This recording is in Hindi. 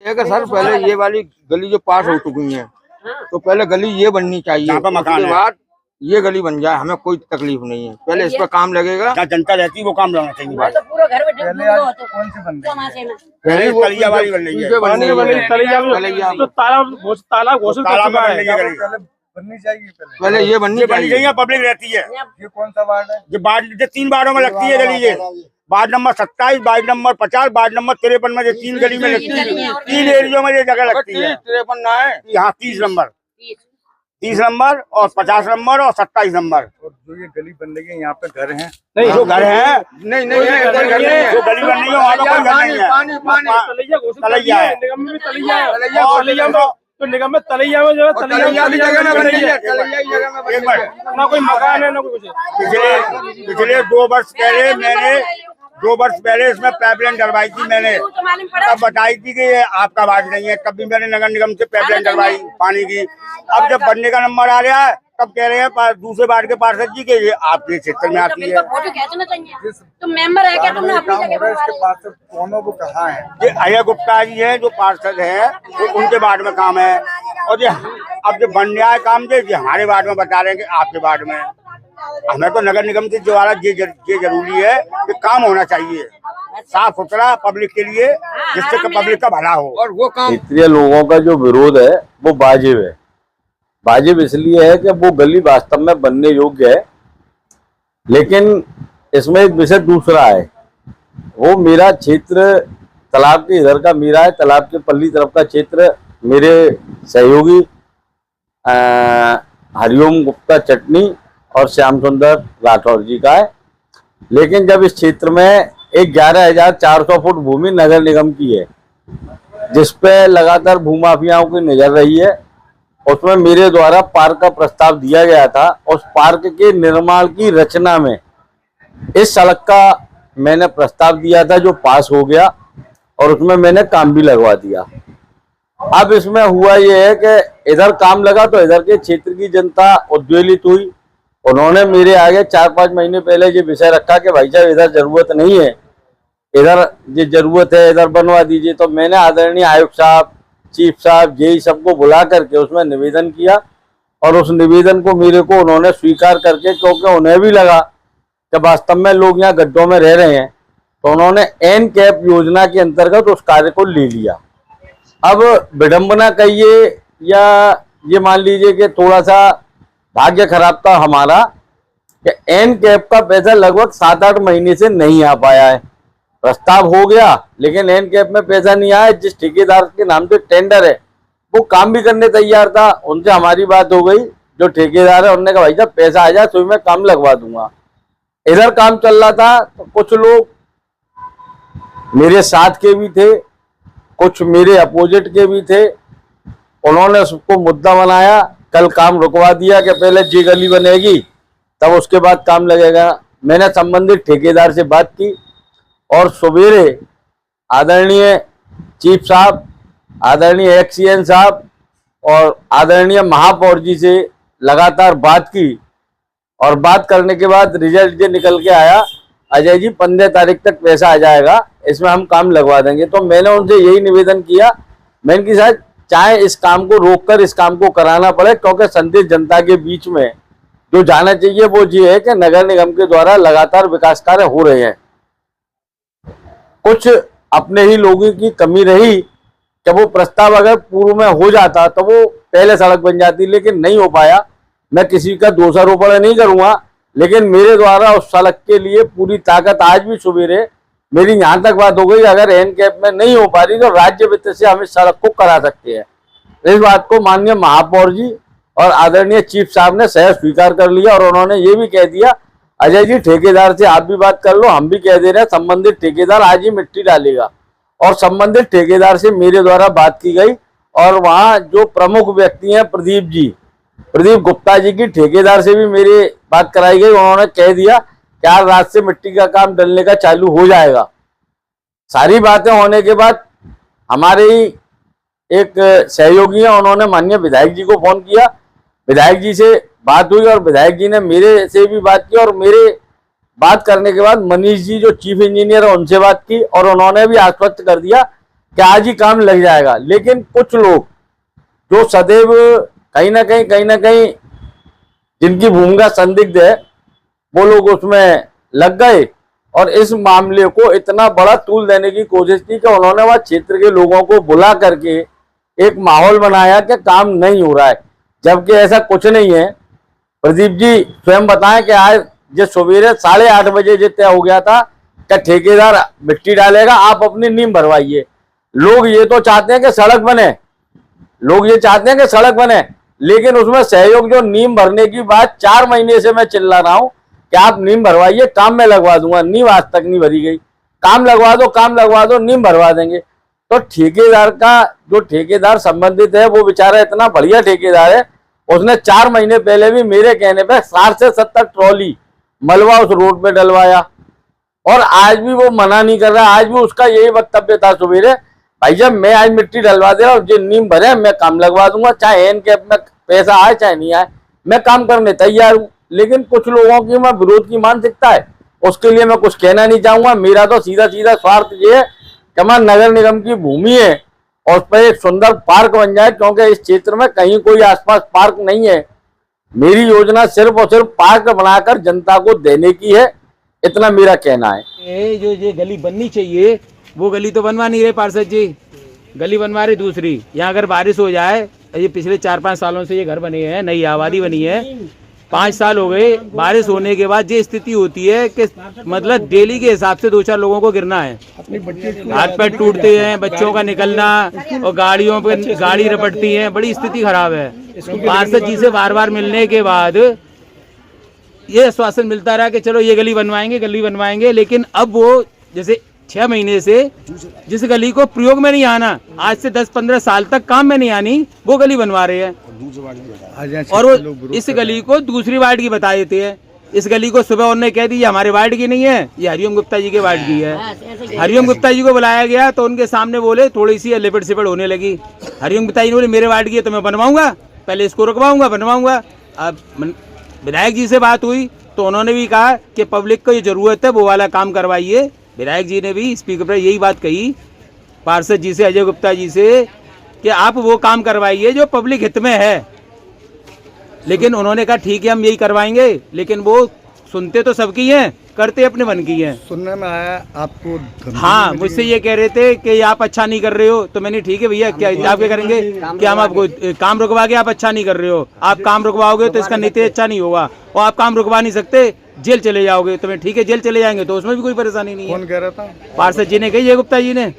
है सर, पहले ये वाली गली जो पास हो चुकी है तो पहले गली ये बननी चाहिए, उसके बाद ये गली बन जाए, हमें कोई तकलीफ नहीं है। पहले इस पर काम लगेगा, जहाँ जनता रहती है वो काम लगना चाहिए। तो पूरा घर में कौन सी बन रही है? पहले तलिया वाली बन रही है, तो तालाब घोषित कर चुका है, बननी चाहिए। पहले ये बननी चाहिए। पब्लिक रहती है। ये कौन सा वार्ड है? जो 3 वार्डों में लगती है गली, ये ward number 27, ward number 50, ward number 53 में, ये 3 गली में लगती है। 3 एरियो में ये जगह लगती है। 53 ना है यहाँ 30 नंबर और 50 नंबर और 27 नंबर। और जो ये गली बन रही है यहाँ पे घर हैं? नहीं, जो घर है नहीं है, कोई घर नहीं है। जो गली बन रही है वहाँ पे कोई घर नहीं है। तलैया है, निगम में भी तलैया है, तो निगम में तलैया में जो है तलैया ना कोई मकान है ना कोई कुछ। पिछले 2 वर्ष पहले इसमें पाइपलाइन डलवाई थी मैंने, तब बताई थी कि ये आपका वार्ड नहीं है, तब भी मैंने नगर निगम से पाइपलाइन डलवाई पानी की। अब जब बनने का नंबर आ रहा है तब कह रहे हैं दूसरे वार्ड के पार्षद जी के ये आपके क्षेत्र में आती है। फोटो खींचना चाहिए, तुम मेंबर है क्या? तुमने अपनी जगह इसके पार्षद कौन है, वो कहाँ है? ये अजय गुप्ता जी हैं जो पार्षद हैं, तो उनके वार्ड में काम है। और ये अब जो बन रहा है काम ये हमारे वार्ड में बता रहे हैं कि आपके वार्ड में। हमें तो नगर निगम से द्वारा ये जरूरी है कि काम होना चाहिए साफ सुथरा पब्लिक के लिए, जिससे पब्लिक का भला हो। और वो काम क्षेत्रीय लोगों का जो विरोध है वो वाजिब है। वाजिब इसलिए है कि वो गली वास्तव में बनने योग्य है, लेकिन इसमें एक विषय दूसरा है। वो मेरा क्षेत्र तालाब के इधर का मेरा है, तालाब के पल्ली तरफ का क्षेत्र मेरे सहयोगी हरिओम गुप्ता चटनी और श्याम सुंदर राठौर जी का है। लेकिन जब इस क्षेत्र में एक 11,400 फुट भूमि नगर निगम की है, जिसपे लगातार भूमाफियाओं की नजर रही है, उसमें मेरे द्वारा पार्क का प्रस्ताव दिया गया था। उस पार्क के निर्माण की रचना में इस सड़क का मैंने प्रस्ताव दिया था जो पास हो गया, और उसमें मैंने काम भी लगवा दिया। अब इसमें हुआ ये है कि इधर काम लगा तो इधर के क्षेत्र की जनता उद्वेलित हुई। उन्होंने मेरे आगे 4-5 महीने पहले ये विषय रखा कि भाई साहब इधर जरूरत नहीं है, इधर ये जरूरत है, इधर बनवा दीजिए। तो मैंने आदरणीय आयुक्त साहब, चीफ साहब, जेई सबको बुला करके उसमें निवेदन किया, और उस निवेदन को मेरे को उन्होंने स्वीकार करके, क्योंकि उन्हें भी लगा कि वास्तव में लोग यहाँ गड्ढों में रह रहे हैं, तो उन्होंने एन कैप योजना के अंतर्गत उस कार्य को ले लिया। अब विडंबना कहिए या ये मान लीजिए कि थोड़ा सा भाग्य खराब था हमारा कि एन कैप का पैसा लगभग 7-8 महीने से नहीं आ पाया है। प्रस्ताव हो गया लेकिन एन कैप में पैसा नहीं आया। जिस ठेकेदार के नाम से टेंडर है वो काम भी करने तैयार था, उनसे हमारी बात हो गई, जो ठेकेदार है उन्होंने कहा भाई साहब पैसा आ जाए तो मैं काम लगवा दूंगा। इधर काम चल रहा था तो कुछ लोग मेरे साथ के भी थे, कुछ मेरे अपोजिट के भी थे, उन्होंने उसको मुद्दा बनाया, कल काम रुकवा दिया कि पहले जी गली बनेगी तब उसके बाद काम लगेगा। मैंने संबंधित ठेकेदार से बात की और सवेरे आदरणीय चीफ साहब, आदरणीय एक्सीएन साहब और आदरणीय महापौर जी से लगातार बात की, और बात करने के बाद रिजल्ट ये निकल के आया, अजय जी 15 तारीख तक पैसा आ जाएगा, इसमें हम काम लगवा देंगे। तो मैंने उनसे यही निवेदन किया, मैंने कि साहब चाहे इस काम को रोककर इस काम को कराना पड़े, क्योंकि संदेश जनता के बीच में जो जाना चाहिए वो ये है कि नगर निगम के द्वारा लगातार विकास कार्य हो रहे हैं। कुछ अपने ही लोगों की कमी रही कि वो प्रस्ताव अगर पूर्व में हो जाता तो वो पहले सड़क बन जाती, लेकिन नहीं हो पाया। मैं किसी का दोषारोपण नहीं करूंगा, लेकिन मेरे द्वारा उस सड़क के लिए पूरी ताकत, आज भी सवेरे मेरी यहाँ तक बात हो गई, अगर एन कैप में नहीं हो पा रही तो राज्य वित्त से हम इस सड़क को करा सकते हैं। इस बात को माननीय महापौर जी और आदरणीय चीफ साहब ने सहज स्वीकार कर लिया, और उन्होंने ये भी कह दिया अजय जी ठेकेदार से आप भी बात कर लो, हम भी कह दे रहे हैं संबंधित ठेकेदार आज ही मिट्टी डालेगा। और संबंधित ठेकेदार से मेरे द्वारा बात की गई, और वहाँ जो प्रमुख व्यक्ति हैं प्रदीप गुप्ता जी की ठेकेदार से भी मेरी बात कराई गई। उन्होंने कह दिया कि आज रात से मिट्टी का काम डलने का चालू हो जाएगा। सारी बातें होने के बाद हमारे ही एक सहयोगी हैं, उन्होंने माननीय विधायक जी को फोन किया, विधायक जी से बात हुई और विधायक जी ने मेरे से भी बात की, और मेरे बात करने के बाद मनीष जी जो चीफ इंजीनियर है उनसे बात की, और उन्होंने भी आश्वस्त कर दिया कि आज ही काम लग जाएगा, लेकिन कुछ लोग जो सदैव कहीं ना कहीं जिनकी भूमिका संदिग्ध है, वो लोग उसमें लग गए और इस मामले को इतना बड़ा तूल देने की कोशिश की कि उन्होंने वह क्षेत्र के लोगों को बुला करके एक माहौल बनाया कि काम नहीं हो रहा है, जबकि ऐसा कुछ नहीं है। प्रदीप जी स्वयं बताएं कि आज जो सवेरे 8:30 बजे जो तय हो गया था कि ठेकेदार मिट्टी डालेगा, आप अपनी नींव भरवाइए। लोग ये तो चाहते हैं कि सड़क बने, लोग ये चाहते हैं कि सड़क बने, लेकिन उसमें सहयोग जो नींव भरने की बात 4 महीने से मैं चिल्ला रहा हूं कि आप नींव भरवाइए, काम में लगवा दूंगा। नींव आज तक नहीं भरी गई, काम लगवा दो, नींव भरवा देंगे। तो ठेकेदार का जो ठेकेदार संबंधित है वो बेचारा इतना बढ़िया ठेकेदार है, उसने 4 महीने पहले भी मेरे कहने पे 60 से 70 ट्रॉली मलबा उस रोड पे डलवाया और आज भी वो मना नहीं कर रहा। आज भी उसका यही वक्तव्य था सवेरे, भाई जब मैं आज मिट्टी डलवा दे रहा हूँ, जो नींव भरे मैं काम लगवा दूंगा, चाहे एन कैप में पैसा आए चाहे नहीं आए, मैं काम करने तैयार हूँ। लेकिन कुछ लोगों की मैं विरोध की मानसिकता है, उसके लिए मैं कुछ कहना नहीं चाहूंगा। मेरा तो सीधा स्वार्थ ये है कि हमारा नगर निगम की भूमि है और उस पर एक सुंदर पार्क बन जाए, क्योंकि इस क्षेत्र में कहीं कोई आसपास पार्क नहीं है। मेरी योजना सिर्फ और सिर्फ पार्क बनाकर जनता को देने की है, इतना मेरा कहना है। जो ये गली बननी चाहिए वो गली तो बनवा नहीं रहे पार्षद जी, गली बनवा रहे दूसरी। यहाँ अगर बारिश हो जाए, ये पिछले 4-5 सालों से ये घर बने हैं, नई आबादी बनी है, 5 साल हो गए, बारिश होने के बाद ये स्थिति होती है कि मतलब डेली के हिसाब से 2-4 लोगों को गिरना है, हाथ पैर टूटते हैं, बच्चों का निकलना और गाड़ियों पे गाड़ी रपटती है, बड़ी स्थिति खराब है। पार्षद जी से बार मिलने के बाद ये आश्वासन मिलता रहा कि चलो ये गली बनवाएंगे, लेकिन अब वो जैसे 6 महीने से जिस गली को प्रयोग में नहीं आना, आज से 10-15 साल तक काम में नहीं आनी, वो गली बनवा रहे हैं और वो इस गली को दूसरी वार्ड की बता देते हैं। इस गली को सुबह उन्होंने कह दी हमारे वार्ड की नहीं है, ये हरिओम गुप्ता जी के वार्ड की है। हरिओम गुप्ता जी को बुलाया गया तो उनके सामने बोले, थोड़ी सी लिपट सिपट होने लगी। हरिओम गुप्ता जी ने बोले मेरे वार्ड की है तो मैं बनवाऊंगा, पहले इसको रुकवाऊंगा, बनवाऊंगा। अब विधायक जी से बात हुई तो उन्होंने भी कहा कि पब्लिक को ये जरूरत है, वो वाला काम करवाइए। विधायक जी ने भी स्पीकर पर यही बात कही पार्षद जी से, अजय गुप्ता जी से, कि आप वो काम करवाइए जो पब्लिक हित में है। लेकिन उन्होंने कहा ठीक है हम यही करवाएंगे, लेकिन वो सुनते तो सबकी हैं, करते अपने मन की हैं। सुनने में आया आपको, हाँ मुझसे ये कह रहे थे कि आप अच्छा नहीं कर रहे हो, तो मैंने ठीक है भैया, क्या आप क्या करेंगे कि हम आपको काम रुकवा के आप अच्छा नहीं कर रहे हो, आप काम रुकवाओगे तो इसका नीति अच्छा नहीं होगा, और आप काम रुकवा नहीं सकते जेल चले जाओगे, तो मैं ठीक है जेल चले जाएंगे तो उसमें भी कोई परेशानी नहीं है। कौन कह रहा था? पार्षद जी ने कही, जय गुप्ता जी ने।